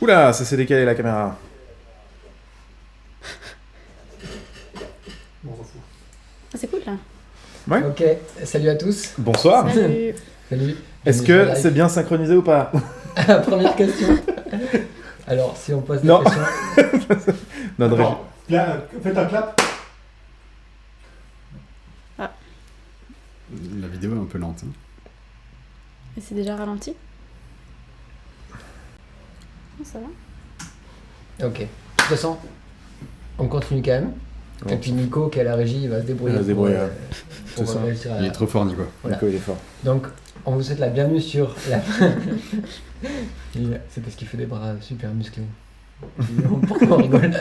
Oula, ça s'est décalé la caméra. Bon, on s'en fout. Ah, c'est cool là. Ouais. Ok, salut à tous. Bonsoir. Salut. Salut. Est-ce Bienvenue que sur c'est live. bien synchronisé ou pas? Première question. Alors, si on pose la Non. question. Notre régie. Attends, faites un clap. La vidéo est un peu lente. Hein. Et c'est déjà ralenti? Oh, ça va? Ok. De toute façon, on continue quand même. Ouais. Et puis Nico, qui est à la régie, il va se débrouiller. Il va se débrouiller, ouais. pour C'est ça. réussir à... Il est trop fort, Nico. Voilà. Nico, il est fort. Donc, on vous souhaite la bienvenue sur la... C'est parce qu'il fait des bras super musclés. Pourquoi on rigole?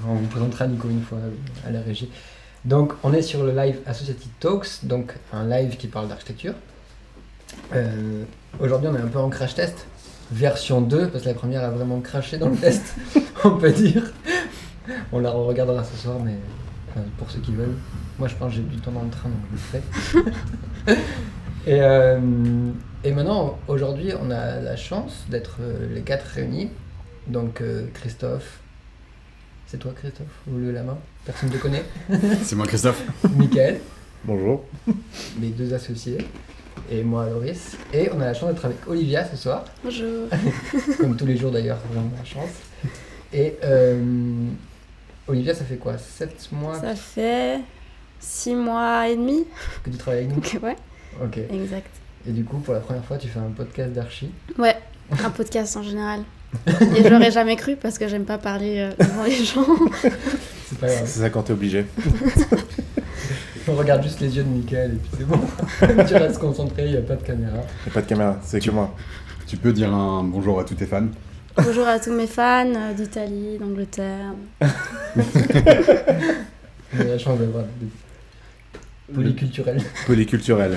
On vous présentera Nico une fois à la régie. Donc, on est sur le live Associated Talks, donc un live qui parle d'architecture. Aujourd'hui, on est un peu en crash test, version 2, parce que la première a vraiment craché dans le test, on peut dire. On la regardera ce soir, mais enfin, pour ceux qui veulent. Moi, je pense que j'ai du temps dans le train, donc je le ferai. Et maintenant, aujourd'hui, on a la chance d'être les 4 réunis. Donc, Christophe, c'est toi Christophe, vous levez la main, personne ne te connaît. C'est moi, Christophe. Michael, Bonjour. mes 2 associés, et moi Loris. Et on a la chance d'être avec Olivia ce soir, Bonjour. comme tous les jours d'ailleurs, vraiment la chance. Et Olivia, ça fait quoi, 7 mois Ça fait 6 mois et demi. que tu travailles avec nous? Donc, ouais, Ok. exact. Et du coup, pour la première fois, tu fais un podcast d'archi. Ouais, un podcast en général. Et je l'aurais jamais cru parce que j'aime pas parler devant les gens. C'est pas grave. C'est ça quand t'es obligé. On regarde juste les yeux de Michael et puis c'est bon. Tu restes concentré, il n'y a pas de caméra. Y'a pas de caméra, c'est que moi. Tu peux dire un bonjour à tous tes fans. Bonjour à tous mes fans d'Italie, d'Angleterre. On a la chance d'avoir des polyculturels. Polyculturel.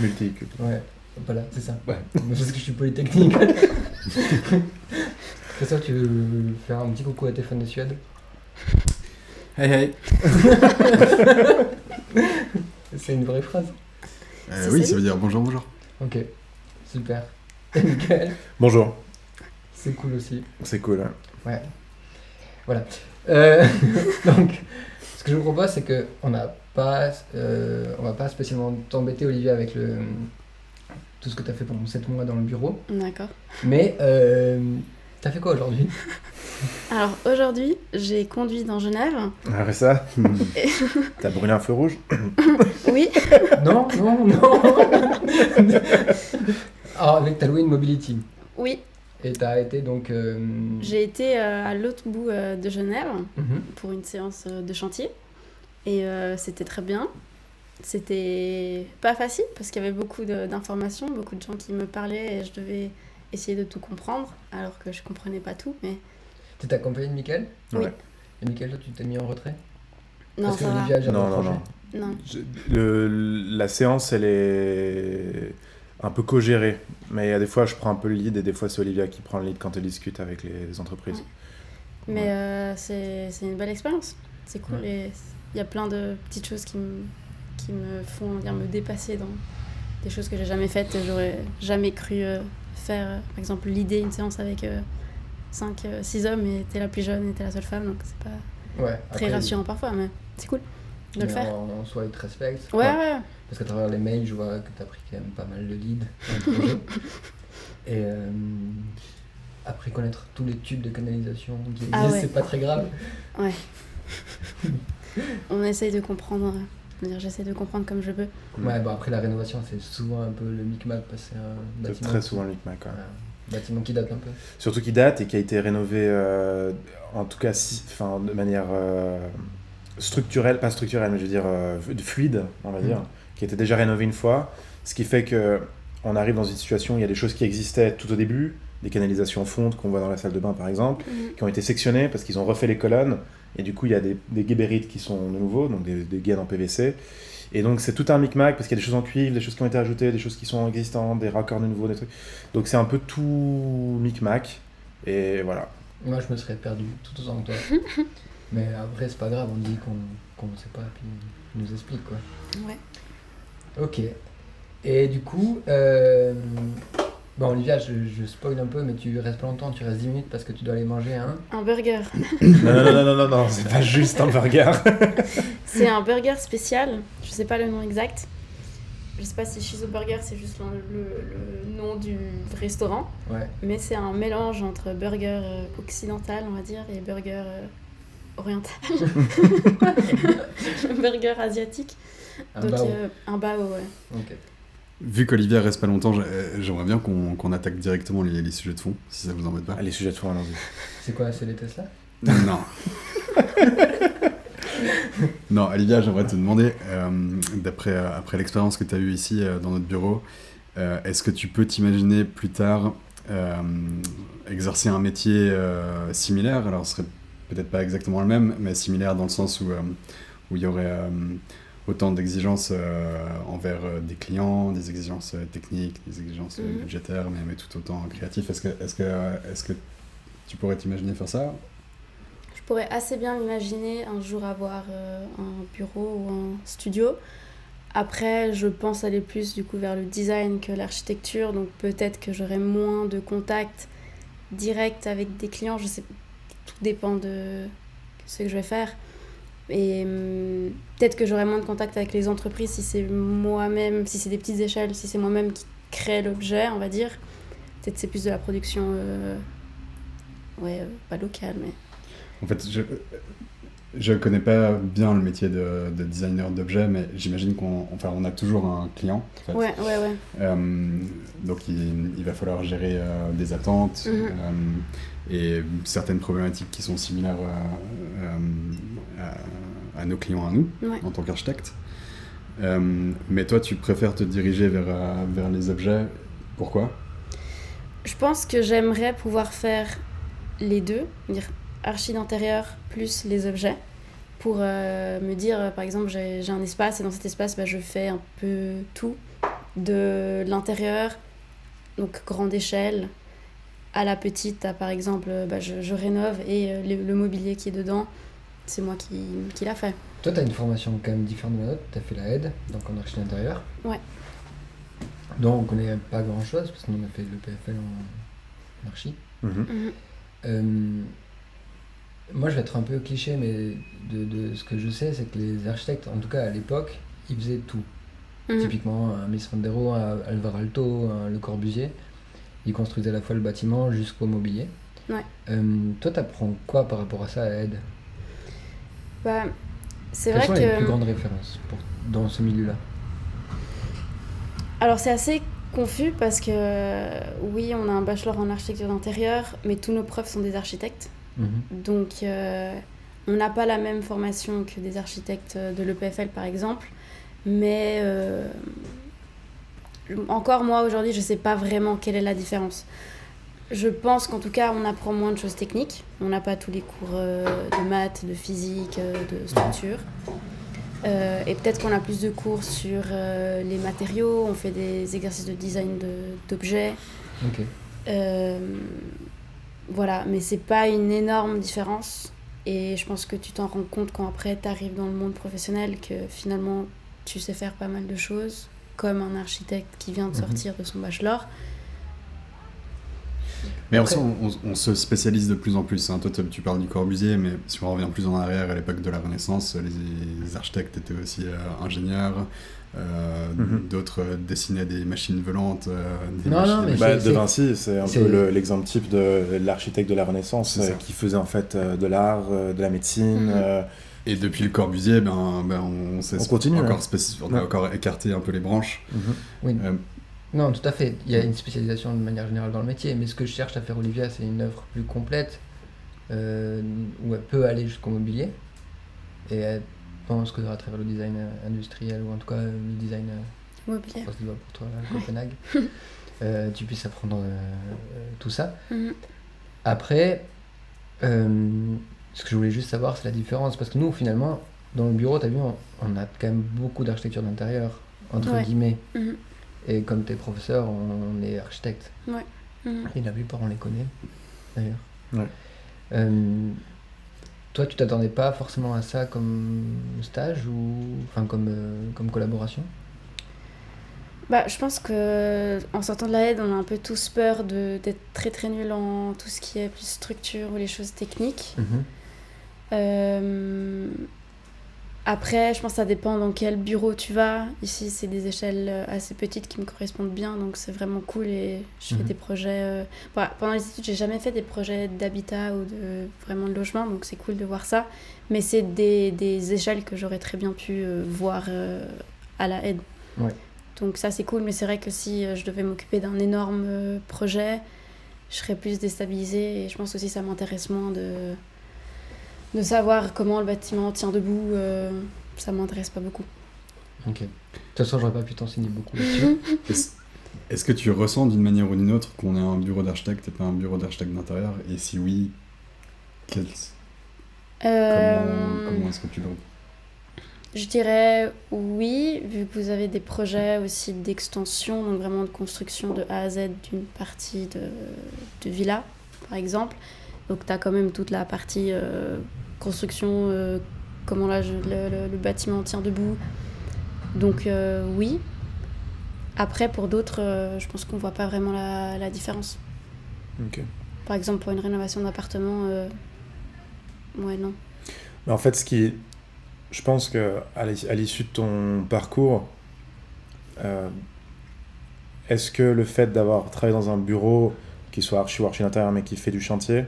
Multiculturel. Ouais, voilà, c'est ça. Ouais. Mais parce que je suis polytechnique. Christophe, tu veux faire un petit coucou à tes fans de Suède? Hey hey. C'est une vraie phrase. C'est Oui, salut. ça veut dire bonjour, bonjour. Ok, super. Et Michael, Bonjour. c'est cool aussi. C'est cool. Hein. Ouais. Voilà. Donc, ce que je vous propose, c'est que on va pas spécialement t'embêter, Olivier, avec tout ce que tu as fait pendant 7 mois dans le bureau. D'accord. Mais t'as fait quoi aujourd'hui? Alors aujourd'hui, j'ai conduit dans Genève. Après ça, t'as brûlé un feu rouge? Oui. Non, non, non. Alors, avec ta Louis Mobility. Oui. Et t'as été donc. J'ai été à l'autre bout de Genève Mhm. pour une séance de chantier. Et c'était très bien. C'était pas facile parce qu'il y avait beaucoup d'informations, beaucoup de gens qui me parlaient et je devais essayer de tout comprendre alors que je comprenais pas tout. Mais T'es accompagné de Mickaël? Oui. Ouais. Et Mickaël, toi, tu t'es mis en retrait? non, Parce que ça Olivia a déjà Non, un non, projet. non. va. Non. La séance, elle est un peu co-gérée. Mais il y a des fois, je prends un peu le lead et des fois, c'est Olivia qui prend le lead quand elle discute avec les entreprises. Ouais. Mais c'est une belle expérience. C'est cool. Ouais. Et il y a plein de petites choses qui me font dire, me dépasser dans des choses que j'ai jamais faites. J'aurais jamais cru faire, par exemple, l'idée une séance avec 5-6 hommes et t'es la plus jeune et t'es la seule femme. Donc c'est pas Ouais. très après, rassurant parfois, mais c'est cool de le mais faire. En soi, il te respecte. Ouais, ouais. Parce qu'à travers les mails, je vois que tu as pris quand même pas mal de leads dans le projet. Et après connaître tous les tubes de canalisation qui existent, Ah ouais. c'est pas très grave. Ouais. On essaye de comprendre. J'essaie de comprendre comme je peux. Ouais, bon après la rénovation, c'est souvent un peu le micmac parce que c'est un C'est bâtiment. très souvent le micmac. Ouais. Un bâtiment qui date un peu. Surtout qui date et qui a été rénové, en tout cas, de manière structurelle, pas structurelle, mais je veux dire fluide, on va dire, qui a été déjà rénové une fois. Ce qui fait que on arrive dans une situation où il y a des choses qui existaient tout au début, des canalisations fontes qu'on voit dans la salle de bain par exemple, qui ont été sectionnées parce qu'ils ont refait les colonnes. Et du coup, il y a des guébérites qui sont de nouveau, donc des gaines en PVC. Et donc, c'est tout un micmac parce qu'il y a des choses en cuivre, des choses qui ont été ajoutées, des choses qui sont existantes, des raccords de nouveau, des trucs. Donc, c'est un peu tout micmac. Et voilà. Moi, je me serais perdu tout autant que toi. Mais après, c'est pas grave, on dit qu'on ne sait pas, puis il nous explique quoi. Ouais. Ok. Et du coup, Bon, Olivia, je spoil un peu, mais tu restes pas longtemps, tu restes 10 minutes parce que tu dois aller manger Un burger. Non, c'est pas juste un burger. C'est un burger spécial, je sais pas le nom exact. Je sais pas si Shizo Burger c'est juste le nom du restaurant, Ouais. mais c'est un mélange entre burger occidental, on va dire, et burger oriental. Burger asiatique. Un Donc bao. un bao, ouais. Ok. Vu qu'Olivia reste pas longtemps, j'aimerais bien qu'on attaque directement les sujets de fond, si ça vous embête pas. Ah, les sujets de fond, allons-y. C'est quoi, c'est les Tesla? Non. Non, Olivia, j'aimerais te demander, après l'expérience que tu as eue ici dans notre bureau, est-ce que tu peux t'imaginer plus tard exercer un métier similaire? Alors, ce serait peut-être pas exactement le même, mais similaire dans le sens où il y aurait autant d'exigences envers des clients, des exigences techniques, des exigences budgétaires, mais tout autant créatif. Est-ce que tu pourrais t'imaginer faire ça? Je pourrais assez bien m'imaginer un jour avoir un bureau ou un studio. Après, je pense aller plus du coup vers le design que l'architecture, donc peut-être que j'aurai moins de contact direct avec des clients. Je sais, tout dépend de ce que je vais faire. Et peut-être que j'aurai moins de contact avec les entreprises si c'est moi-même, si c'est des petites échelles, si c'est moi-même qui crée l'objet, on va dire. Peut-être c'est plus de la production, pas locale, mais... En fait, je connais pas bien le métier de designer d'objets, mais j'imagine on a toujours un client. En fait. Ouais. Donc il va falloir gérer des attentes et certaines problématiques qui sont similaires à nos clients, à nous, en tant qu'architecte. Mais toi, tu préfères te diriger vers les objets. Pourquoi ? Je pense que j'aimerais pouvoir faire les deux, dire archi d'intérieur plus les objets, pour me dire, par exemple, j'ai un espace et dans cet espace, je fais un peu tout, de l'intérieur, donc grande échelle, à la petite, à, par exemple, je rénove et le mobilier qui est dedans, c'est moi qui l'a fait. Toi, tu as une formation quand même différente de la nôtre, tu as fait la aide, donc en archi d'intérieur. Ouais. Donc on connaît pas grand chose, parce qu'on a fait le PFL en archi. Moi, je vais être un peu cliché, mais de ce que je sais, c'est que les architectes, en tout cas à l'époque, ils faisaient tout. Typiquement, un Mies van der Rohe, un Alvar Aalto, Le Corbusier, ils construisaient à la fois le bâtiment jusqu'au mobilier. Ouais. Toi, t'apprends quoi par rapport à ça à Aide ? C'est Quelles vrai sont que... les plus grandes références dans ce milieu-là ? Alors, c'est assez confus parce que, oui, on a un bachelor en architecture d'intérieur, mais tous nos profs sont des architectes. Donc, on n'a pas la même formation que des architectes de l'EPFL, par exemple. Mais encore, moi, aujourd'hui, je ne sais pas vraiment quelle est la différence. Je pense qu'en tout cas, on apprend moins de choses techniques. On n'a pas tous les cours de maths, de physique, de structure. Et peut-être qu'on a plus de cours sur les matériaux. On fait des exercices de design d'objets. Ok. Voilà, mais c'est pas une énorme différence. Et je pense que tu t'en rends compte quand après tu arrives dans le monde professionnel que finalement tu sais faire pas mal de choses, comme un architecte qui vient de sortir de son bachelor. Mais après, on se spécialise de plus en plus. Hein. Toi, tu parles du Corbusier, mais si on revient plus en arrière, à l'époque de la Renaissance, les architectes étaient aussi ingénieurs. D'autres dessinaient des machines volantes. De Vinci, c'est un peu l'exemple type de l'architecte de la Renaissance qui faisait en fait de l'art, de la médecine. Et depuis le Corbusier, on continue on a encore écarté un peu les branches. Oui. Non, tout à fait. Il y a une spécialisation de manière générale dans le métier, mais ce que je cherche à faire, Olivia, c'est une œuvre plus complète où elle peut aller jusqu'au mobilier et elle pense que à travers le design industriel ou en tout cas le design mobilier, pour toi, à Copenhague, tu puisses apprendre tout ça. Après, ce que je voulais juste savoir, c'est la différence parce que nous, finalement, dans le bureau, tu as vu, on a quand même beaucoup d'architecture d'intérieur, entre guillemets. Et comme t'es professeur, on est architecte. Et la plupart, on les connaît, d'ailleurs. Toi, tu t'attendais pas forcément à ça comme stage ou comme collaboration ? Bah, je pense que en sortant de la aide, on a un peu tous peur d'être très très nul en tout ce qui est plus structure ou les choses techniques. Après, je pense que ça dépend dans quel bureau tu vas. Ici, c'est des échelles assez petites qui me correspondent bien, donc c'est vraiment cool. Et je fais des projets. Pendant les études, j'ai jamais fait des projets d'habitat ou vraiment de logement, donc c'est cool de voir ça. Mais c'est des échelles que j'aurais très bien pu voir à la aide. Ouais. Donc ça, c'est cool. Mais c'est vrai que si je devais m'occuper d'un énorme projet, je serais plus déstabilisée. Et je pense aussi que ça m'intéresse moins de savoir comment le bâtiment tient debout, ça m'intéresse pas beaucoup. Ok. De toute façon, j'aurais pas pu t'enseigner beaucoup là-dessus. Est-ce que tu ressens d'une manière ou d'une autre qu'on est un bureau d'architecte et pas un bureau d'architecte d'intérieur? Et si oui, comment est-ce que tu le... Je dirais oui, vu que vous avez des projets aussi d'extension, donc vraiment de construction de A à Z d'une partie de villa, par exemple. Donc tu as quand même toute la partie construction, comment là, le bâtiment tient debout. Donc oui. Après, pour d'autres, je pense qu'on voit pas vraiment la différence. Ok. Par exemple, pour une rénovation d'appartement, ouais, non. Mais en fait, je pense qu'à l'issue de ton parcours, est-ce que le fait d'avoir travaillé dans un bureau qui soit archi ou archi d'intérieur mais qui fait du chantier,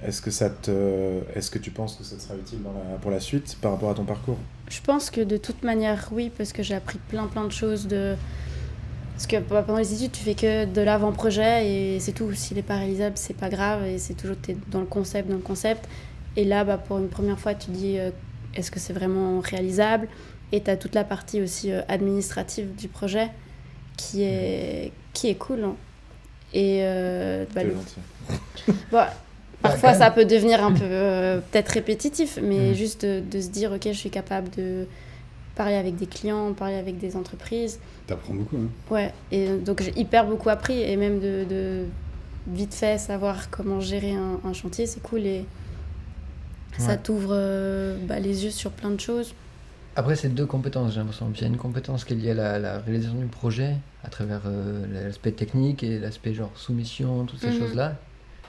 est-ce que tu penses que ça te sera utile pour la suite par rapport à ton parcours? Je pense que de toute manière, oui, parce que j'ai appris plein de choses Parce que pendant les études, tu fais que de l'avant-projet et c'est tout. S'il n'est pas réalisable, c'est pas grave et c'est toujours t'es dans le concept. Et là, pour une première fois, tu dis est-ce que c'est vraiment réalisable? Et tu as toute la partie aussi administrative du projet qui est cool. Hein. Et parfois, ça peut devenir un peu peut-être répétitif, mais juste de se dire ok, je suis capable de parler avec des clients, parler avec des entreprises. T'apprends beaucoup, hein. Ouais, et donc j'ai hyper beaucoup appris, et même de vite fait savoir comment gérer un chantier, c'est cool, et ça t'ouvre les yeux sur plein de choses. Après, c'est deux compétences, j'ai l'impression. Il y a une compétence qui est liée à la réalisation du projet, à travers l'aspect technique et l'aspect genre soumission, toutes ces choses-là,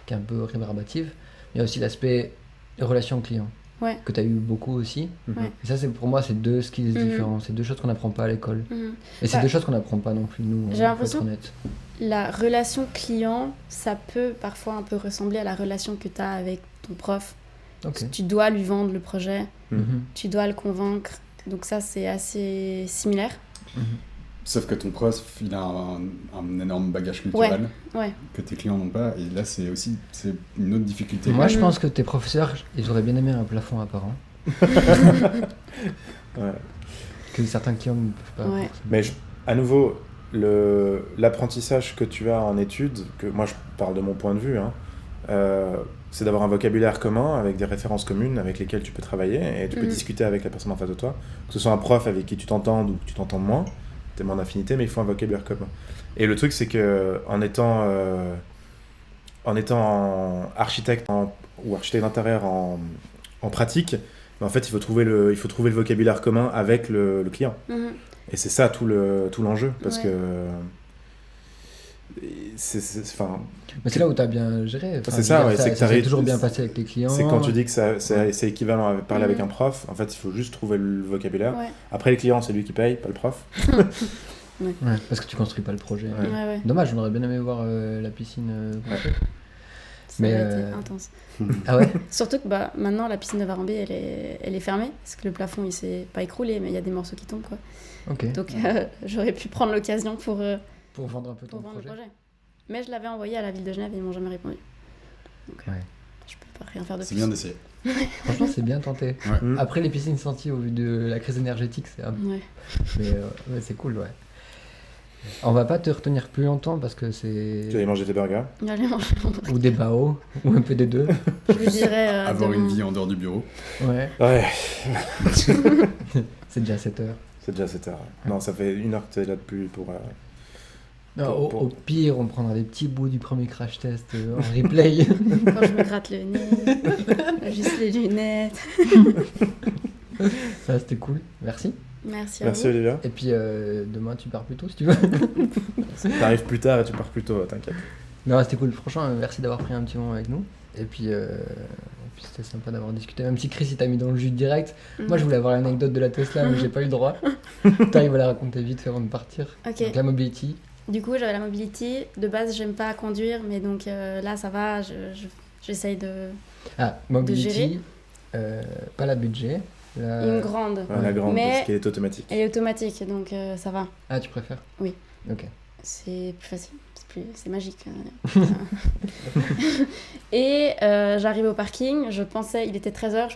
qui est un peu rébarbative. Il y a aussi l'aspect relation client. Ouais. Que tu as eu beaucoup aussi. Ouais. Et ça, pour moi, c'est deux skills différents. C'est deux choses qu'on n'apprend pas à l'école. Et c'est deux choses qu'on n'apprend pas non plus, nous. J'ai l'impression que la relation client, ça peut parfois un peu ressembler à la relation que tu as avec ton prof. Okay. Tu dois lui vendre le projet, tu dois le convaincre. Donc ça, c'est assez similaire. Sauf que ton prof, il a un énorme bagage culturel que tes clients n'ont pas. Et là, c'est une autre difficulté. Moi, je pense que tes professeurs, ils auraient bien aimé un plafond apparent. Que certains clients ne peuvent pas. Ouais. Mais à nouveau, l'apprentissage que tu as en études, que moi je parle de mon point de vue, c'est d'avoir un vocabulaire commun avec des références communes avec lesquelles tu peux travailler et tu peux discuter avec la personne en face de toi. Que ce soit un prof avec qui tu t'entendes ou que tu t'entends moins, t'es moins d'affinité, mais il faut un vocabulaire commun. Et le truc, c'est que en étant architecte ou architecte d'intérieur en pratique, en fait, il faut trouver le vocabulaire commun avec le client. Et c'est ça tout l'enjeu, parce que mais c'est là où tu as bien géré. C'est ça, c'est que tu as toujours bien passé avec tes clients. C'est quand tu dis que c'est équivalent à parler avec un prof, en fait, il faut juste trouver le vocabulaire. Ouais. Après, les clients, c'est lui qui paye, pas le prof. Ouais, parce que tu construis pas le projet. Ouais. Dommage, on aurait bien aimé voir la piscine. Ça a été intense. Ah ouais. Surtout que maintenant, la piscine de Varambé, elle est fermée, parce que le plafond, il s'est pas écroulé, mais il y a des morceaux qui tombent, quoi. Okay. Donc, j'aurais pu prendre l'occasion pour vendre un peu ton projet. Mais je l'avais envoyé à la ville de Genève et ils m'ont jamais répondu. Donc, je peux pas rien faire de plus. C'est bien d'essayer. Franchement, c'est bien tenté. Après, les piscines sentiers, au vu de la crise énergétique, c'est un... Mais c'est cool, ouais. On va pas te retenir plus longtemps parce que c'est... Tu vas aller manger tes burgers. J'allais manger mon burger. Ou des bao, ou un peu des deux. Je dirais... avoir une vie en dehors du bureau. Ouais. C'est déjà 7h. C'est déjà 7h. Non, ça fait 1 heure que tu es là depuis pour... Au pire, on prendra des petits bouts du premier crash test en replay. Quand je me gratte le nez, juste les lunettes. Ça, c'était cool. Merci. Merci à Merci vous. Olivia. Et puis demain, tu pars plus tôt si tu veux. T'arrives plus tard et tu pars plus tôt, t'inquiète. Non, c'était cool. Franchement, merci d'avoir pris un petit moment avec nous. Et puis c'était sympa d'avoir discuté. Même si Chris, il t'a mis dans le jus direct. Moi, je voulais avoir l'anecdote de la Tesla, mais j'ai pas eu le droit. T'arrives à la raconter vite fait avant de partir. Ok. Donc, la mobility. Du coup, j'avais la mobility. De base, j'aime pas conduire, mais donc là, ça va. J'essaye de. Ah, gérer. mobility. Pas la budget. Une grande. Ouais, la grande, Mais- parce qu'elle est automatique. Elle est automatique, donc ça va. Ah, tu préfères? Oui. Ok. C'est plus facile. C'est magique. Et j'arrive au parking. Je pensais, il était 13h,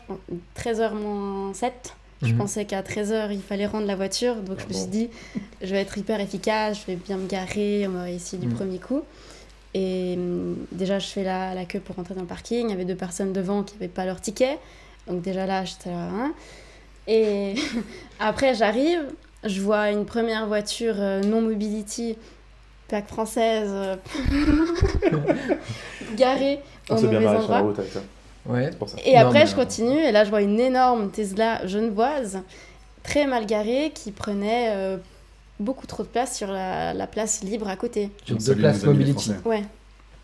13h moins 7. Je Mhm. pensais qu'à 13h, il fallait rendre la voiture. Donc je me suis dit, je vais être hyper efficace, je vais bien me garer, on va réussir du Mhm. premier coup. Et déjà, je fais la queue pour rentrer dans le parking. Il y avait 2 personnes devant qui n'avaient pas leur ticket. Donc déjà là, j'étais là. Hein. Et après, j'arrive, je vois une première voiture non mobility, plaque française, garée On au s'est bien mauvais marré sur la endroit. route avec ça. Ouais. C'est pour ça. Et Non, après, mais, je continue, et là, je vois une énorme Tesla genevoise, très mal garée, qui prenait beaucoup trop de place sur la place libre à côté. Sur On 2 salue places nos amis les mobility. Français.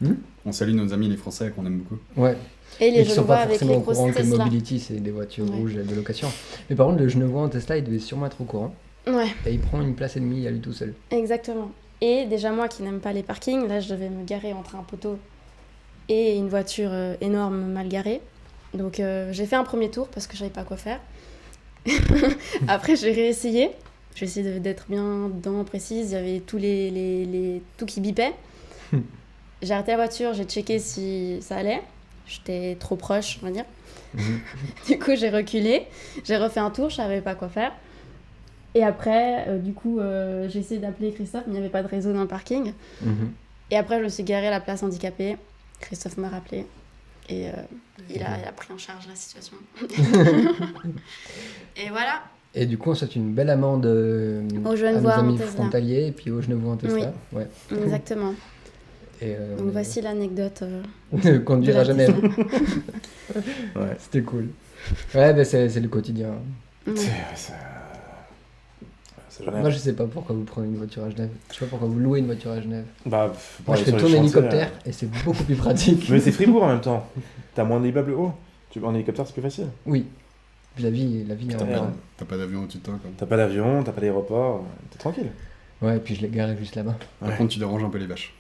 Ouais. On salue nos amis les Français qu'on aime beaucoup. Ouais. Et Et les qui sont pas genevois avec forcément les au courant grosses que Tesla. mobility, c'est des voitures Ouais. rouges de location. Mais par contre, le genevois en Tesla, il devait sûrement être au courant. Ouais, Et il prend une place et demie à lui tout seul. exactement. Et déjà, moi qui n'aime pas les parkings, là, je devais me garer entre un poteau et une voiture énorme mal garée. Donc, j'ai fait un premier tour parce que je savais pas quoi faire. Après, j'ai réessayé. J'ai essayé d'être bien dedans, précise. Il y avait tous tout qui bipait. J'ai arrêté la voiture, j'ai checké si ça allait. J'étais trop proche, on va dire. Du coup, j'ai reculé. J'ai refait un tour, je savais pas quoi faire. Et après, du coup, j'ai essayé d'appeler Christophe, mais il n'y avait pas de réseau dans le parking. Et après, je me suis garée à la place handicapée. Christophe m'a rappelé. Et il a pris en charge la situation. Et voilà. Et du coup, on souhaite une belle amende Aux à nos Genevois en amis Tesla. frontaliers et puis aux Genevois en Tesla. Ouais. Exactement. Et Donc voici l'anecdote. de conduire de la à Genève. Ouais. C'était cool. Ouais, bah c'est le quotidien. Ouais. C'est Genève. Moi, je sais pas pourquoi vous prenez une voiture à Genève. Je sais pas pourquoi vous louez une voiture à Genève. Bah, Moi, je sur fais les tourner chantiers, l'hélicoptère et c'est beaucoup plus pratique. Mais c'est Fribourg en même temps. T'as moins d'immeubles hauts. En hélicoptère, c'est plus facile. Oui. Puis la vie Putain, en merde. T'as pas d'avion au-dessus de toi, quoi. T'as pas d'avion, t'as pas d'aéroport, t'es tranquille. Ouais, et puis je l'ai garé juste là-bas. Par Ouais. contre, tu déranges un peu les vaches.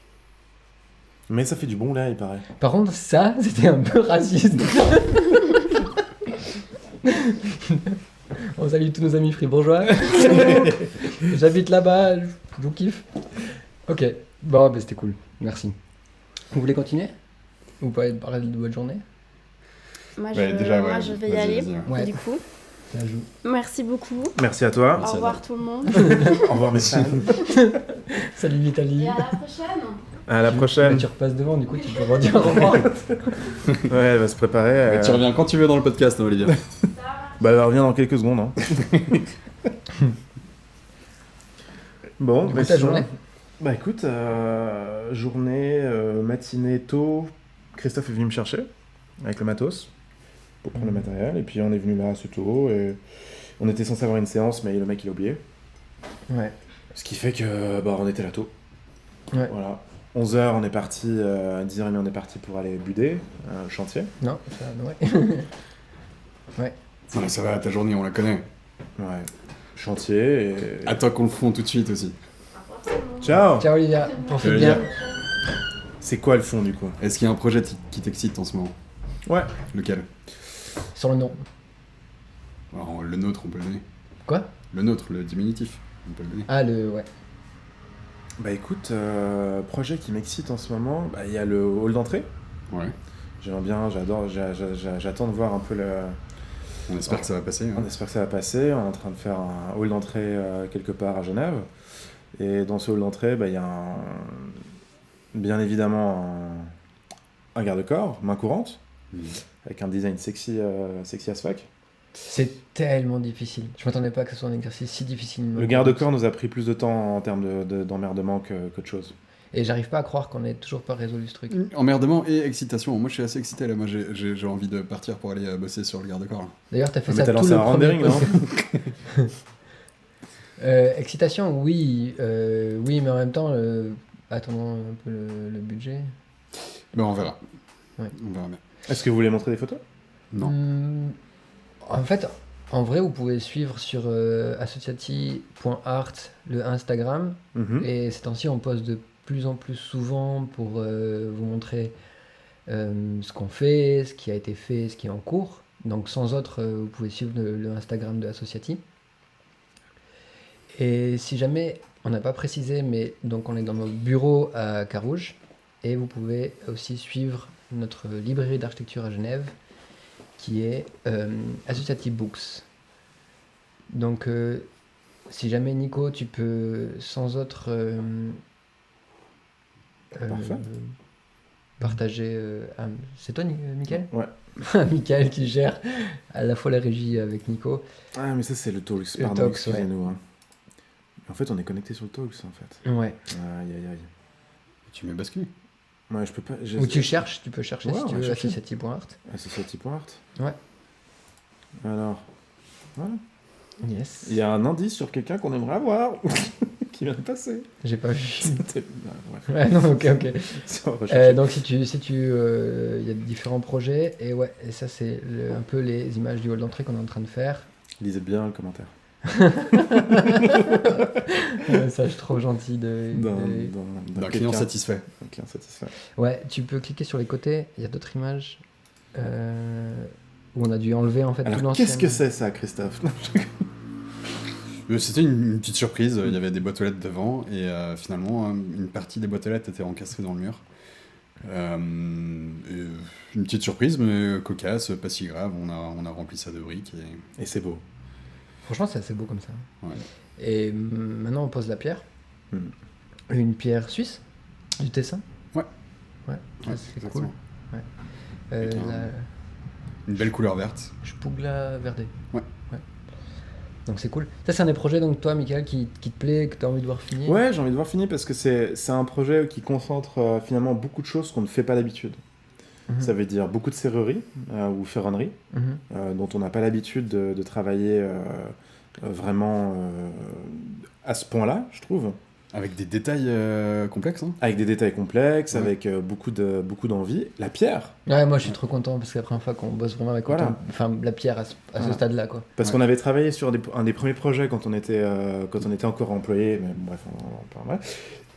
Mais ça fait du bon là, il paraît. Par contre, ça, c'était un peu raciste. On salue tous nos amis fribourgeois. J'habite là-bas, je vous kiffe. Ok, bon, bah, c'était cool, merci. Vous voulez continuer? Vous pouvez parler de votre journée? Moi, Ouais, moi, je vais y vas-y, aller. vas-y, ouais. Ouais. Du coup, Ça joue. merci beaucoup. Merci à toi. Merci Au à revoir tout le monde. Au revoir, messieurs. Salut Vitaly. Et à la prochaine. À la prochaine. Tu repasses devant, du coup tu peux redire au revoir. Ouais, elle va se préparer. Tu reviens quand tu veux dans le podcast, hein, Olivia. Bah, elle revient dans quelques secondes. Hein. Bon, Du coup, bah, ta sinon- journée? Bah écoute, journée, matinée tôt, Christophe est venu me chercher avec le matos pour prendre le matériel. Et puis on est venu là assez tôt. Et on était censé avoir une séance, mais le mec il a oublié. Ouais. Ce qui fait que bah, on était là tôt. Ouais. Voilà. 11h, on est parti, à 10h30, on est parti pour aller buder, le chantier. Non, ça, ouais. Non, mais ça va, ta journée, on la connaît. Ouais. Chantier et. Attends qu'on le fonde tout de suite aussi. Ciao. Ciao Olivia, profite Salut, bien. Olivia. C'est quoi le fond du coup? Est-ce qu'il y a un projet qui t'excite en ce moment? Ouais. Lequel? Sur le nom. Alors, le nôtre, on peut le donner. Quoi? Le nôtre, le diminutif, on peut le donner. Ah, ouais. Bah écoute, projet qui m'excite en ce moment, bah, il y a le hall d'entrée. Ouais. J'aimerais bien, j'adore, j'attends de voir un peu le. On espère que ça va passer. hein. On espère que ça va passer. On est en train de faire un hall d'entrée quelque part à Genève. Et dans ce hall d'entrée, bah, il y a bien évidemment un garde-corps, main courante, Mhm. avec un design sexy, sexy as fuck. C'est tellement difficile. Je m'attendais pas que ce soit un exercice si difficile. Le garde-corps nous a pris plus de temps en termes d'emmerdement qu'autre chose. Et j'arrive pas à croire qu'on ait toujours pas résolu ce truc. Emmerdement et excitation. Moi, je suis assez excité là. Moi, j'ai envie de partir pour aller bosser sur le garde-corps. là. D'ailleurs, t'as fait Mais ça t'as tout lancé le un premier rendering, non? Excitation, oui. Oui, mais en même temps, attendons un peu le budget. Ben, on verra. Ouais. On verra bien. Est-ce que vous voulez montrer des photos? Non. En fait, en vrai, vous pouvez suivre sur associati.art le Instagram. Mhm. Et ces temps-ci, on poste de plus en plus souvent pour vous montrer ce qu'on fait, ce qui a été fait, ce qui est en cours. Donc, sans autre, vous pouvez suivre le Instagram de Associati. Et si jamais, on n'a pas précisé, mais donc on est dans notre bureau à Carouge. Et vous pouvez aussi suivre notre librairie d'architecture à Genève, qui est Associati Books. Donc, si jamais Nico, tu peux sans autre Parfait. partager. C'est toi, Mickaël? Ouais. Mickaël qui gère à la fois la régie avec Nico. Ah, mais ça, c'est le Talks. Le Pardon, Talks, excusez-nous. Hein. En fait, on est connecté sur le Talks, en fait. Ouais. Aïe, aïe, aïe. Tu mets bascule. Ouais, je peux pas... Ou tu cherches, tu peux chercher Ouais, si on tu va veux chercher. associati.art. Associati.art. Ouais. Alors, voilà. Yes. Il y a un indice sur quelqu'un qu'on aimerait avoir, qui vient de passer. J'ai pas vu. C'était- ouais, Ouais, non, ok. on va rechercher. Donc si tu, il y a différents projets et ouais, et ça c'est un peu les images du hall d'entrée qu'on est en train de faire. Lisez bien le commentaire. Un message trop gentil D'un D'un client quelqu'un- satisfait. d'un client satisfait. Ouais, tu peux cliquer sur les côtés. Il y a d'autres images où on a dû enlever en fait tout Alors, l'ancien. qu'est-ce que c'est ça, Christophe? C'était une petite surprise. Il y avait des boîtes aux lettres devant et finalement, une partie des boîtes aux lettres était encastrée dans le mur. Une petite surprise, mais cocasse, pas si grave. On a rempli ça de briques. Et c'est beau. Franchement, c'est assez beau comme ça. Ouais. Et maintenant on pose la pierre. Hmm. Une pierre suisse, du Tessin. Ouais. Ouais, Ouais, c'est exactement. cool. Ouais. Avec La Une belle couleur verte. Spugla Verde. Ouais. Donc c'est cool. Ça, c'est un des projets, donc toi, Michael, qui te plaît, que tu as envie de voir finir. Ouais, j'ai envie de voir finir parce que c'est un projet qui concentre finalement beaucoup de choses qu'on ne fait pas d'habitude. Mhm. Ça veut dire beaucoup de serrurerie ou ferronnerie Mhm. dont on n'a pas l'habitude de travailler vraiment à ce point-là, je trouve. Avec des détails complexes. Hein. Avec des détails complexes, Ouais. avec beaucoup d'envie. La pierre, Ouais, moi je suis trop content parce que c'est la première fois qu'on bosse vraiment avec Voilà. enfin, la pierre à ce Voilà. stade-là, quoi. parce Ouais. qu'on avait travaillé sur un des premiers projets quand on était encore employé, mais bon, bref, on en parlera.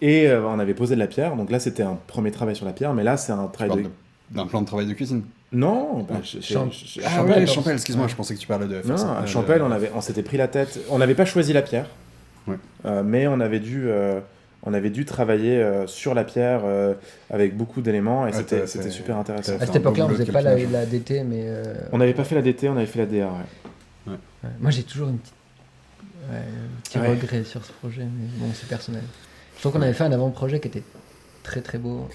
Et on avait posé de la pierre, donc là c'était un premier travail sur la pierre, mais là c'est un Tu travail parles d'un plan de travail de cuisine. Non, bah, Champ- Ah Champel, ouais, pardon. Champel, excuse-moi, Ouais. je pensais que tu parlais de... Non, à Champel, on s'était pris la tête. On n'avait pas choisi la pierre, Ouais. mais on avait dû travailler sur la pierre avec beaucoup d'éléments et Ouais, c'était t'as fait- super intéressant. t'as À fait cette un beau époque-là, on boulot de faisait pas la calculage. DT, mais. On n'avait pas fait la DT, on avait fait la DA. Ouais. Ouais. Moi j'ai toujours un petit Ouais. regret sur ce projet, mais bon, c'est personnel. Je trouve qu'on avait fait un avant-projet qui était très très beau.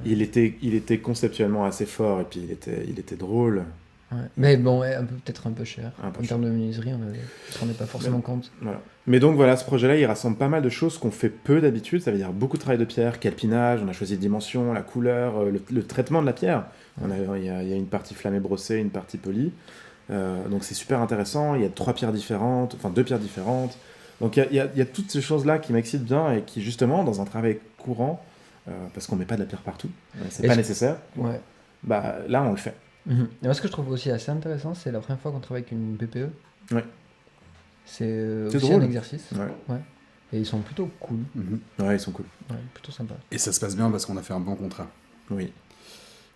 Il était conceptuellement assez fort et puis il était drôle. Ouais. Mais bon, ouais, peut-être un peu cher. Un peu En cher. termes de menuiserie, on ne se rendait pas forcément compte. Voilà. Mais donc voilà, ce projet-là, il rassemble pas mal de choses qu'on fait peu d'habitude. Ça veut dire beaucoup de travail de pierre, calpinage, on a choisi les dimensions, la couleur, le traitement de la pierre. Il y a une partie flammée brossée, une partie polie. Donc c'est super intéressant. Il y a 2 pierres différentes. Donc il y a toutes ces choses-là qui m'excitent bien et qui justement, dans un travail courant, parce qu'on met pas de la pierre partout, c'est Et pas je- nécessaire, Ouais. bah là on le fait. Mhm. Et moi, ce que je trouve aussi assez intéressant, c'est la première fois qu'on travaille avec une PPE. Ouais. C'est C'est aussi drôle. un exercice. Ouais. Et ils sont plutôt cool. Mhm. Ouais, ils sont cool. Ouais, plutôt sympa. Et ça se passe bien parce qu'on a fait un bon contrat. Oui.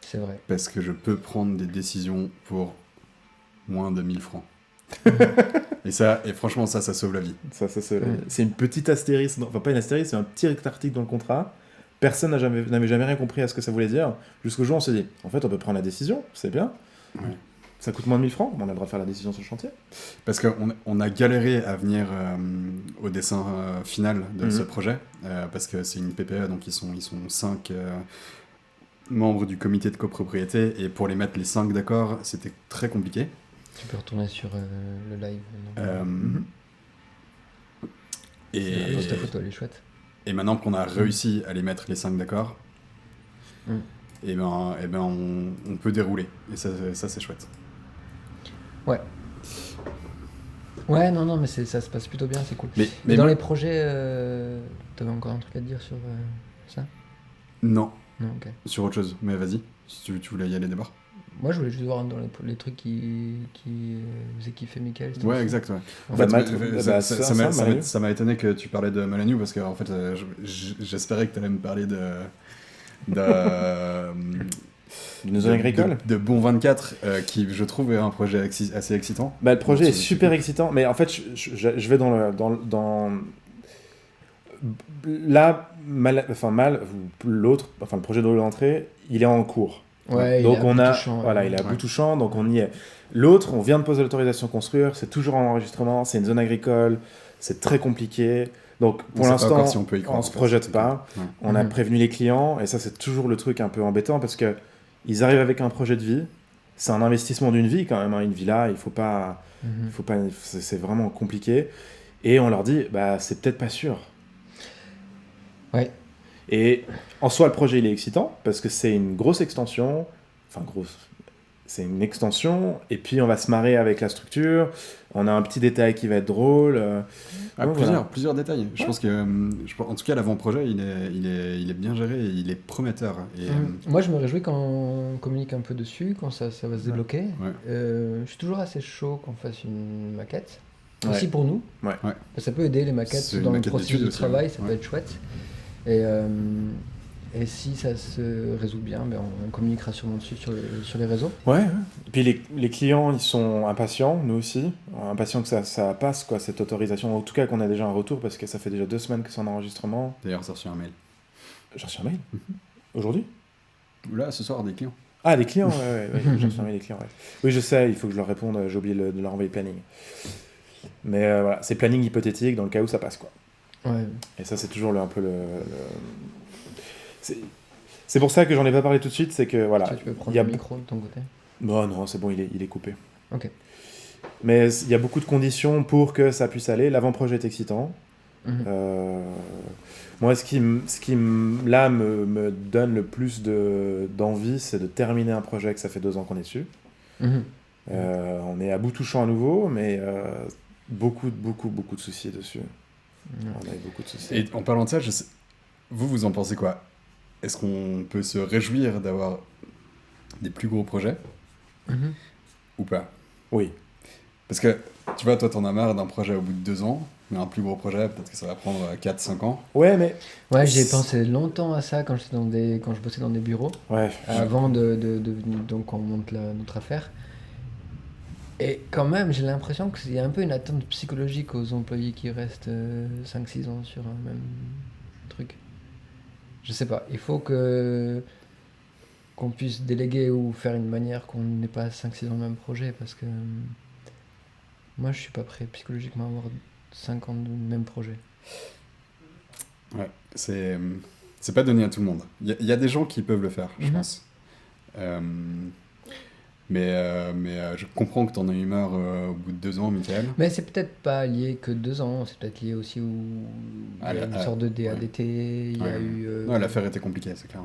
C'est vrai. Parce que je peux prendre des décisions pour moins de 1000 francs. et franchement, ça sauve la vie. C'est une petite astérisque, enfin pas une astérisque, c'est un petit article dans le contrat. Personne n'avait jamais rien compris à ce que ça voulait dire. Jusqu'au jour où on s'est dit, en fait, on peut prendre la décision, c'est bien. Ouais. Ça coûte moins de 1000 francs, on a le droit de faire la décision sur le chantier. Parce qu'on a galéré à venir au dessin final de ce projet, parce que c'est une PPE, donc ils sont 5 membres du comité de copropriété, et pour les mettre les 5 d'accord, c'était très compliqué. Tu peux retourner sur le live. Et, Ta photo, elle est chouette. et maintenant qu'on a réussi à les mettre les 5 d'accord, Mm. et ben on peut dérouler. Et ça c'est chouette. Ouais. Ouais, non, mais ça se passe plutôt bien, c'est cool. Mais dans les projets, t'avais encore un truc à te dire sur ça? Non, Non, ok. sur autre chose. Mais vas-y, si tu voulais y aller d'abord. Moi, je voulais juste voir dans les trucs qui faisait kiffer Michael. c'était Ouais, aussi. exact, ouais. En En fait, fait, ça Manu. m'a étonné que tu parlais de Malanu parce que en fait, j'espérais que tu allais me parler D'une zone agricole. de Bon 24, qui je trouve est un projet assez excitant. Bah, le projet Donc, est super excitant, mais en fait, je vais dans là, l'autre, enfin le projet de l'entrée, il est en cours. ouais, Donc il est à on bout a, touchant, voilà, il est à bout touchant, donc on y est. L'autre, on vient de poser l'autorisation de construire, c'est toujours en enregistrement, c'est une zone agricole, c'est très compliqué. Donc On pour sait pas l'instant, encore si on peut y croire, on en se fait. projette pas. Ouais. On a Mhm. prévenu les clients, et ça c'est toujours le truc un peu embêtant parce que ils arrivent avec un projet de vie. C'est un investissement d'une vie quand même, hein, une villa, il faut pas, c'est vraiment compliqué. Et on leur dit, bah c'est peut-être pas sûr. Ouais. Et en soi, le projet il est excitant parce que c'est une grosse extension, c'est une extension, et puis on va se marrer avec la structure. On a un petit détail qui va être drôle. Donc, voilà. Plusieurs détails. Je pense que, en tout cas, l'avant-projet, il est bien géré et il est prometteur. Et, Moi, je me réjouis quand on communique un peu dessus, quand ça va se débloquer. Ouais. Je suis toujours assez chaud qu'on fasse une maquette. Ouais. Aussi pour nous. Ouais. Ouais. Ça peut aider les maquettes C'est une dans le maquette processus d'étude de aussi, travail, ouais. ça Ouais. peut être chouette. Et si ça se résout bien, ben on communiquera sûrement dessus sur les réseaux. Ouais. Et puis les clients, ils sont impatients, nous aussi. Impatients que ça passe, quoi, cette autorisation. En tout cas, qu'on a déjà un retour parce que ça fait déjà 2 semaines que c'est en enregistrement. D'ailleurs, j'ai reçu un mail. J'ai reçu un mail aujourd'hui. Là, ce soir, des clients. Ah, des clients, ouais, j'ai reçu un mail des clients, ouais. Oui, je sais, il faut que je leur réponde, j'ai oublié de leur envoyer le planning. Mais voilà, c'est planning hypothétique dans le cas où ça passe, quoi. Ouais. Et ça, c'est toujours un peu le... C'est pour ça que j'en ai pas parlé tout de suite, c'est que voilà. Tu peux prendre il y a le micro de ton côté. Non, c'est bon, il est coupé. Ok. Mais il y a beaucoup de conditions pour que ça puisse aller. L'avant-projet est excitant. Mhm. Moi, ce qui me donne le plus d'envie, c'est de terminer un projet que ça fait 2 ans qu'on est dessus. Mhm. On est à bout touchant à nouveau, mais beaucoup de soucis dessus. Ouais. On a eu beaucoup de soucis. Et en parlant de ça, vous en pensez quoi? Est-ce qu'on peut se réjouir d'avoir des plus gros projets Mhm. ou pas? Oui. Parce que, tu vois, toi, t'en as marre d'un projet au bout de 2 ans, mais un plus gros projet, peut-être que ça va prendre 4-5 ans. Ouais, mais... Ouais, j'ai pensé longtemps à ça quand je bossais dans des bureaux, Ouais. avant donc on monte notre affaire. Et quand même, j'ai l'impression qu'il y a un peu une attente psychologique aux employés qui restent 5-6 ans sur un même truc. Je sais pas, il faut qu'on puisse déléguer ou faire une manière qu'on n'ait pas 5-6 ans dans le même projet, parce que moi je suis pas prêt psychologiquement à avoir 5 ans de même projet. Ouais, c'est pas donné à tout le monde. Il y a des gens qui peuvent le faire, je Mhm. pense. Mais je comprends que t'en aies eu marre au bout de 2 ans, Michael. Mais c'est peut-être pas lié que 2 ans, c'est peut-être lié aussi Ah, il y a une sorte de DADT, il y a Ouais. eu... Non, l'affaire était compliquée, c'est clair.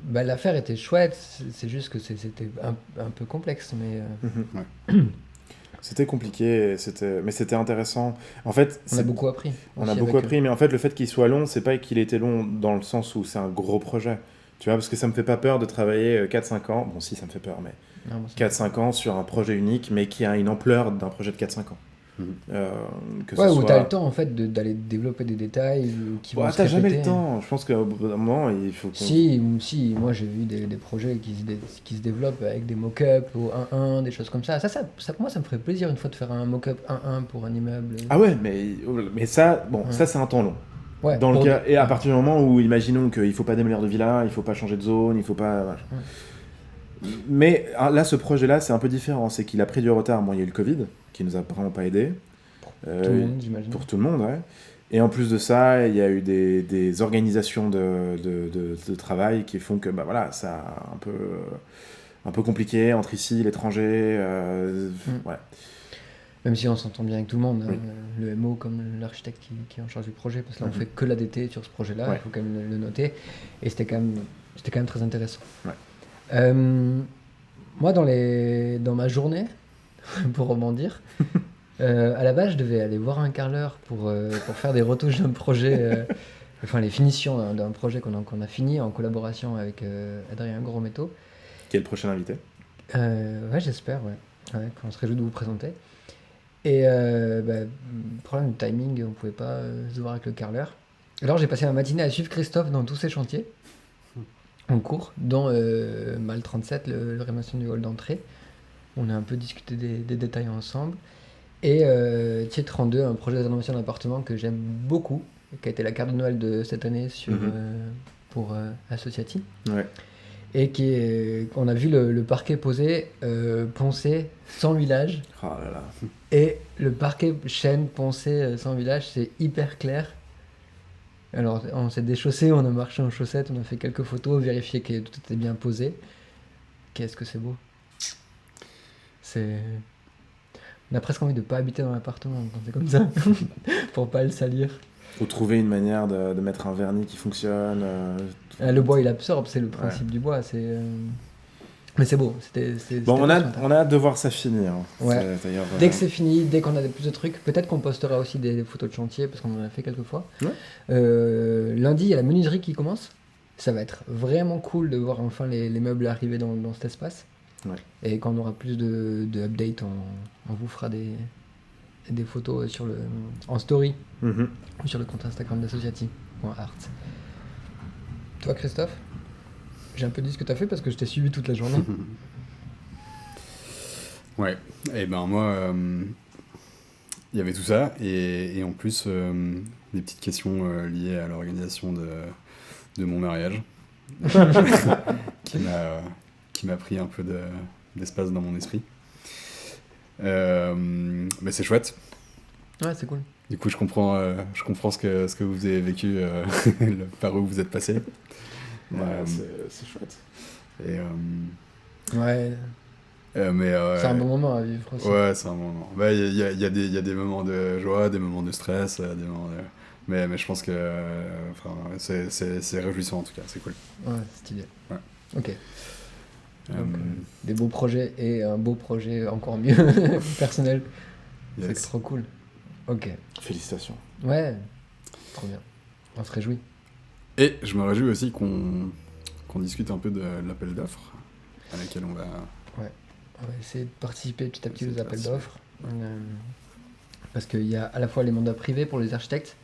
Bah, l'affaire était chouette, c'est juste que c'était un peu complexe, mais C'était compliqué, mais c'était intéressant. En fait, on a beaucoup appris. on a aussi beaucoup avec eux. appris, mais en fait, le fait qu'il soit long, c'est pas qu'il était long dans le sens où c'est un gros projet. Tu vois, parce que ça me fait pas peur de travailler 4-5 ans. Bon, si, ça me fait peur, mais Non, moi, ça- 4-5 ans sur un projet unique, mais qui a une ampleur d'un projet de 4-5 ans. Mhm. Que Ouais, ce où soit... t'as le temps en fait d'aller développer des détails qui vont Ouais, se t'as jamais répéter. le temps. Je pense qu'au bout d'un moment, il faut qu'on... Si, moi j'ai vu des projets qui se développent avec des mock-ups au 1-1, des choses comme ça. Moi ça me ferait plaisir une fois de faire un mock-up 1-1 pour un immeuble. Ah ouais, mais ça, bon, Ouais. ça c'est un temps long. Ouais, Dans le pour cas, des- et à partir du moment où, imaginons qu'il faut pas démolir de villa, il faut pas changer de zone, il faut pas... voilà. Mais là, ce projet-là, c'est un peu différent. C'est qu'il a pris du retard. Bon, il y a eu le Covid, qui nous a vraiment pas aidé. tout le monde, j'imagine. Pour tout le monde, ouais. Et en plus de ça, il y a eu des organisations de travail qui font que, bah voilà, ça a un peu compliqué entre ici, l'étranger. Ouais. Même si on s'entend bien avec tout le monde, hein, Oui. le MO comme l'architecte qui est en charge du projet, parce que là on Mhm. fait que l'ADT sur ce projet-là, Ouais. il faut quand même le noter. Et c'était quand même très intéressant. Ouais. Moi, dans ma journée, pour rebondir, À la base, je devais aller voir un carreleur pour faire des retouches d'un projet, enfin les finitions d'un projet qu'on a fini en collaboration avec Adrien Grosmetto. Qui est le prochain invité? Ouais, j'espère, ouais. Ouais, on se réjouit de vous présenter. Et problème de timing, on pouvait pas se voir avec le carreleur. Alors j'ai passé ma matinée à suivre Christophe dans tous ses chantiers en cours, dont Mal 37, le rénovation du hall d'entrée. On a un peu discuté des détails ensemble. Et Thier 32, un projet de rénovation d'appartement que j'aime beaucoup, qui a été la carte de Noël de cette année pour Associati. Ouais. Et on a vu le parquet posé, poncé, sans huilage. Oh là là. Et le parquet chêne poncé sans huilage, c'est hyper clair. Alors on s'est déchaussé, on a marché en chaussettes, on a fait quelques photos, vérifié que tout était bien posé. Qu'est-ce que c'est beau. On a presque envie de pas habiter dans l'appartement quand c'est comme ça, pour pas le salir. Faut trouver une manière de mettre un vernis qui fonctionne. Le bois il absorbe, c'est le principe du bois. Mais c'est beau. Bon, on a hâte de voir ça finir. Ouais. Dès que c'est fini, dès qu'on a plus de trucs, peut-être qu'on postera aussi des photos de chantier parce qu'on en a fait quelques fois. Ouais. Lundi, il y a la menuiserie qui commence. Ça va être vraiment cool de voir enfin les meubles arriver dans cet espace. Ouais. Et quand on aura plus de updates, on vous fera des photos en story ou sur le compte Instagram d'associati.art. Toi, Christophe, j'ai un peu dit ce que tu as fait parce que je t'ai suivi toute la journée. Ouais, et ben moi, il y avait tout ça, et en plus, des petites questions liées à l'organisation de mon mariage, qui m'a pris un peu d'espace dans mon esprit. Mais c'est chouette. Ouais, c'est cool. Du coup, je comprends ce que vous avez vécu, par où vous êtes passé. C'est chouette. Et, ouais. C'est un bon moment à vivre aussi. Ouais, c'est un bon moment. Il y a des moments de joie, des moments de stress, des moments de... mais je pense que c'est réjouissant en tout cas, c'est cool. Ouais, c'est stylé. Ouais. Ok. Donc, des beaux projets et un beau projet encore mieux personnel. Yes. C'est trop cool. Ok. Félicitations. Ouais, trop bien. On se réjouit. Et je me réjouis aussi qu'on discute un peu de l'appel d'offres à laquelle on va... Ouais, on va essayer de participer petit à petit aux appels d'offres. Parce qu'il y a à la fois les mandats privés pour les architectes,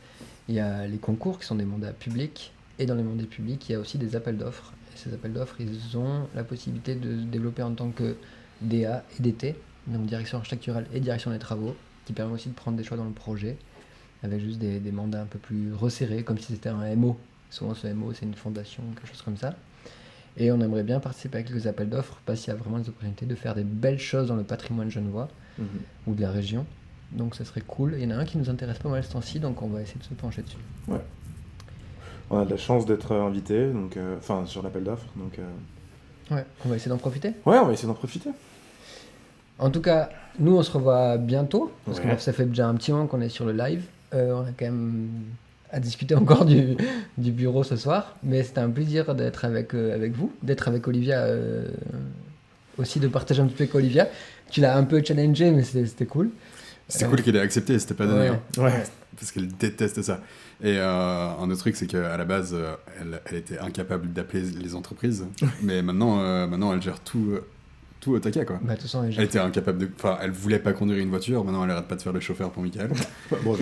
il y a les concours qui sont des mandats publics, et dans les mandats publics, il y a aussi des appels d'offres. Et ces appels d'offres, ils ont la possibilité de se développer en tant que DA et DT, donc direction architecturale et direction des travaux, qui permet aussi de prendre des choix dans le projet, avec juste des mandats un peu plus resserrés, comme si c'était un MO. Souvent, ce MO, c'est une fondation, quelque chose comme ça. Et on aimerait bien participer avec les appels d'offres parce qu'il y a vraiment des opportunités de faire des belles choses dans le patrimoine genevois ou de la région. Donc, ça serait cool. Il y en a un qui nous intéresse pas mal ce temps-ci, donc on va essayer de se pencher dessus. Ouais. On a de la chance d'être invité, donc, sur l'appel d'offres. Donc, ouais, on va essayer d'en profiter. Ouais, on va essayer d'en profiter. En tout cas, nous, on se revoit bientôt parce Ouais. que ça fait déjà un petit moment qu'on est sur le live. On a quand même à discuter encore du bureau ce soir, mais c'était un plaisir d'être avec vous, d'être avec Olivia aussi, de partager un petit peu avec Olivia. Tu l'as un peu challengé, mais c'était cool. C'était cool qu'elle ait accepté, c'était pas donné. Ouais. Hein. Ouais. Parce qu'elle déteste ça. Et un autre truc, c'est qu'à la base, elle était incapable d'appeler les entreprises, mais maintenant elle gère tout au taquet, quoi. Bah, de toute façon, Elle était incapable de... Enfin, elle voulait pas conduire une voiture, maintenant elle arrête pas de faire le chauffeur pour Michael. Bon,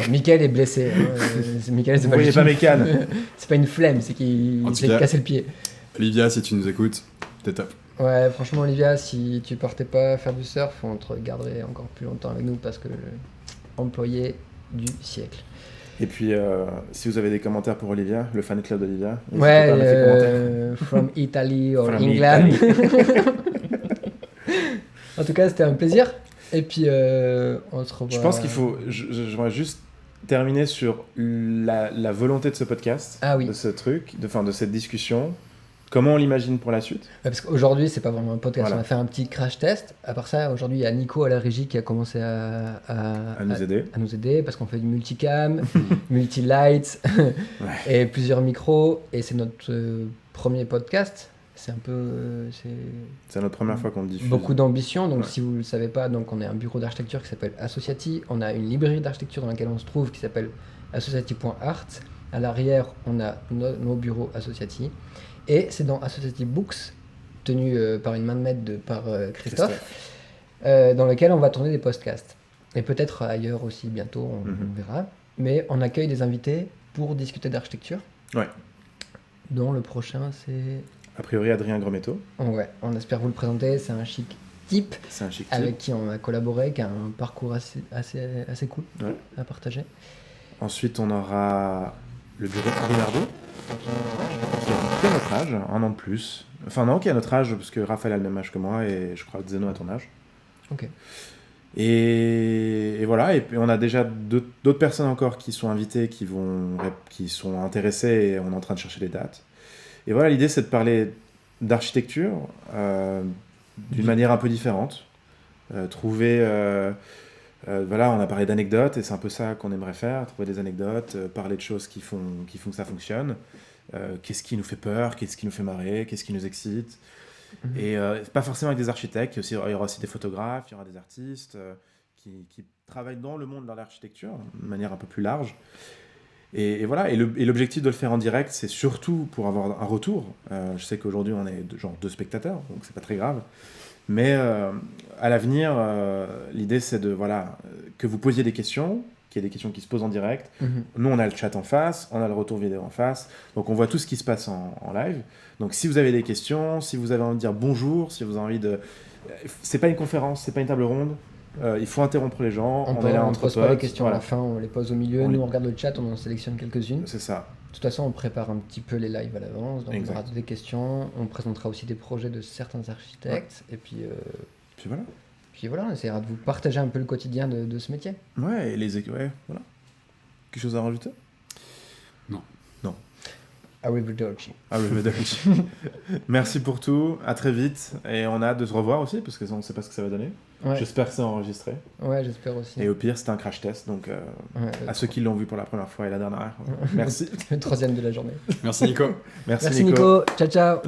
Mickaël est blessé. Mickaël, c'est vous pas voyez juste pas mes cannes. c'est pas une flemme, c'est qu'il En tout s'est cas- cassé le pied. Olivia, si tu nous écoutes, t'es top. Ouais, franchement, Olivia, si tu partais pas faire du surf, on te garderait encore plus longtemps avec nous parce que employé du siècle. Et puis, si vous avez des commentaires pour Olivia, le fan club d'Olivia, n'hésitez pas à mettre des commentaires. From Italy or From England. Italy. En tout cas, c'était un plaisir. Et puis, on se revoit. Je pense qu'il faut... J'aimerais juste terminer sur la volonté de ce podcast, Ah oui. de ce truc, de cette discussion. Comment on l'imagine pour la suite? Ouais, parce qu'aujourd'hui, c'est pas vraiment un podcast. Voilà. On a fait un petit crash test. À part ça, aujourd'hui, il y a Nico à la régie qui a commencé à nous aider. à nous aider parce qu'on fait du multicam, multi-lights et plusieurs micros. Et c'est notre premier podcast. C'est un peu... C'est notre première fois qu'on le diffuse. Beaucoup d'ambition, donc Ouais. si vous ne le savez pas, donc on est un bureau d'architecture qui s'appelle Associati, on a une librairie d'architecture dans laquelle on se trouve qui s'appelle associati.art, à l'arrière on a nos bureaux Associati, et c'est dans Associati Books, tenu par une main de maître par Christophe, dans lequel on va tourner des podcasts, et peut-être ailleurs aussi bientôt, on verra, mais on accueille des invités pour discuter d'architecture, Ouais. dont le prochain c'est... A priori, Adrien Grometto. Ouais, on espère vous le présenter, c'est un chic type, C'est un chic type. avec qui on a collaboré, qui a un parcours assez cool Ouais. à partager. Ensuite, on aura le bureau Henri Nardo, qui a notre âge, 1 an de plus. Enfin non, qui a notre âge, parce que Raphaël a le même âge que moi, et je crois que Zeno a ton âge. Ok. Et voilà, et puis on a déjà d'autres personnes encore qui sont invitées, qui sont intéressées, et on est en train de chercher les dates. Et voilà, l'idée c'est de parler d'architecture d'une manière un peu différente. Voilà, on a parlé d'anecdotes, et c'est un peu ça qu'on aimerait faire, trouver des anecdotes, parler de choses qui font que ça fonctionne. Qu'est-ce qui nous fait peur, qu'est-ce qui nous fait marrer, qu'est-ce qui nous excite. Et pas forcément avec des architectes, il y aura aussi des photographes, il y aura des artistes qui travaillent dans le monde de l'architecture de manière un peu plus large. Et voilà, et l'objectif de le faire en direct, c'est surtout pour avoir un retour. Je sais qu'aujourd'hui on est genre 2 spectateurs, donc c'est pas très grave. Mais à l'avenir, l'idée c'est que vous posiez des questions, qu'il y ait des questions qui se posent en direct. Nous, on a le chat en face, on a le retour vidéo en face, donc on voit tout ce qui se passe en live. Donc si vous avez des questions, si vous avez envie de dire bonjour, si vous avez envie de... C'est pas une conférence, c'est pas une table ronde, il faut interrompre les gens, on est là On entre pose pas potes, les questions à voilà. la fin, on les pose au milieu, nous on regarde le chat, on en sélectionne quelques-unes. C'est ça. De toute façon, on prépare un petit peu les lives à l'avance, donc Exact. on aura des questions, on présentera aussi des projets de certains architectes, et puis Puis voilà. voilà, on essaiera de vous partager un peu le quotidien de ce métier. Ouais, et ouais, voilà. Quelque chose à rajouter? Arrivederci. Arrivederci. Merci pour tout, à très vite, et on a hâte de se revoir aussi, parce qu'on ne sait pas ce que ça va donner. Ouais, J'espère que c'est enregistré. ouais j'espère aussi. Et au pire, c'était un crash test, donc Ouais, à ceux qui l'ont vu pour la première fois et la dernière, merci. le troisième de la journée. Merci Nico. Merci Merci Nico, ciao ciao.